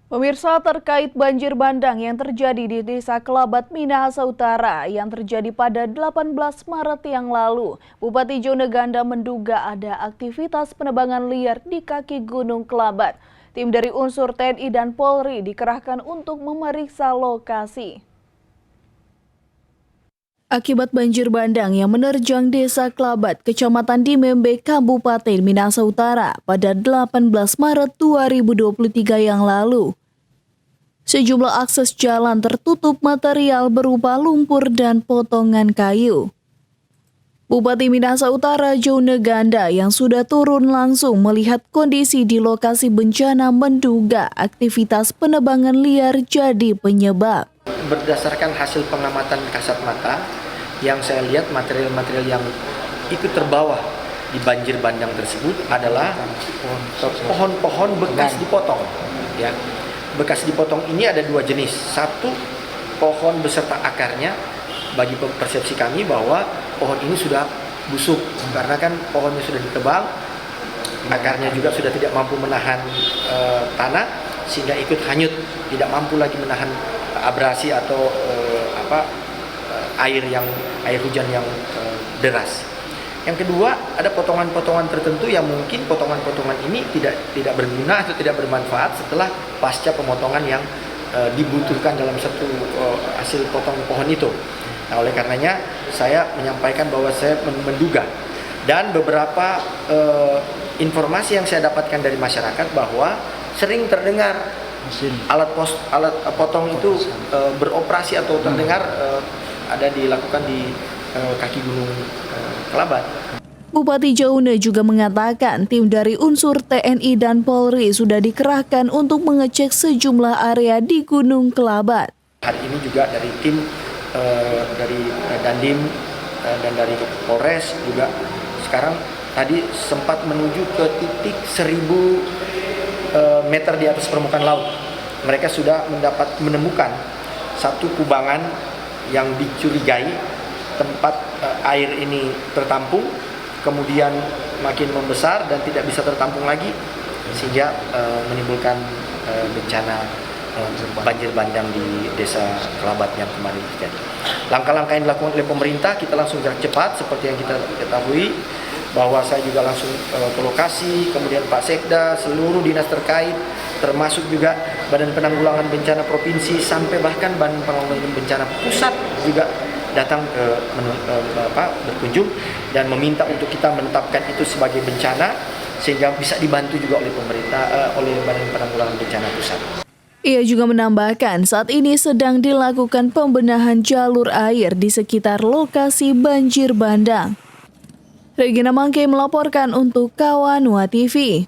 Pemirsa, terkait banjir bandang yang terjadi di Desa Kelabat, Minahasa Utara yang terjadi pada 18 Maret yang lalu, Bupati Joneganda menduga ada aktivitas penebangan liar di kaki Gunung Kelabat. Tim dari unsur TNI dan Polri dikerahkan untuk memeriksa lokasi. Akibat banjir bandang yang menerjang Desa Kelabat, Kecamatan Dimembe, Kabupaten Minahasa Utara pada 18 Maret 2023 yang lalu. Sejumlah akses jalan tertutup material berupa lumpur dan potongan kayu. Bupati Minahasa Utara Joneganda yang sudah turun langsung melihat kondisi di lokasi bencana menduga aktivitas penebangan liar jadi penyebab. Berdasarkan hasil pengamatan kasat mata, yang saya lihat material-material yang ikut terbawa di banjir bandang tersebut adalah pohon-pohon bekas dipotong. Ya, bekas dipotong ini ada dua jenis. Satu, pohon beserta akarnya. Bagi persepsi kami bahwa pohon ini sudah busuk karena kan pohonnya sudah ditebang, akarnya juga sudah tidak mampu menahan tanah sehingga ikut hanyut, tidak mampu lagi menahan abrasi atau air hujan yang deras. Yang kedua, ada potongan-potongan tertentu yang mungkin potongan-potongan ini tidak berguna atau tidak bermanfaat setelah pasca pemotongan yang dibutuhkan dalam satu hasil potong pohon itu. Nah, oleh karenanya saya menyampaikan bahwa saya menduga dan beberapa informasi yang saya dapatkan dari masyarakat bahwa sering terdengar alat potong itu beroperasi atau terdengar ada dilakukan di kaki Gunung Kelabat. Bupati Jaune juga mengatakan tim dari unsur TNI dan Polri sudah dikerahkan untuk mengecek sejumlah area di Gunung Kelabat. Hari ini juga dari tim dari Dandim dan dari Polres juga sekarang tadi sempat menuju ke titik 1000 meter di atas permukaan laut. Mereka sudah menemukan satu kubangan yang dicurigai tempat air ini tertampung, kemudian makin membesar dan tidak bisa tertampung lagi sehingga menimbulkan bencana banjir bandang di Desa Kelabat yang kemarin terjadi. Langkah-langkah yang dilakukan oleh pemerintah, kita langsung gerak cepat seperti yang kita ketahui bahwa saya juga langsung ke lokasi, kemudian Pak Sekda, seluruh dinas terkait, termasuk juga Badan Penanggulangan Bencana Provinsi sampai bahkan Badan Penanggulangan Bencana Pusat juga datang berkunjung dan meminta untuk kita menetapkan itu sebagai bencana sehingga bisa dibantu juga oleh pemerintah, oleh Badan Penanggulangan Bencana Pusat. Ia juga menambahkan saat ini sedang dilakukan pembenahan jalur air di sekitar lokasi banjir bandang. Regina Mangke melaporkan untuk Kawanua TV.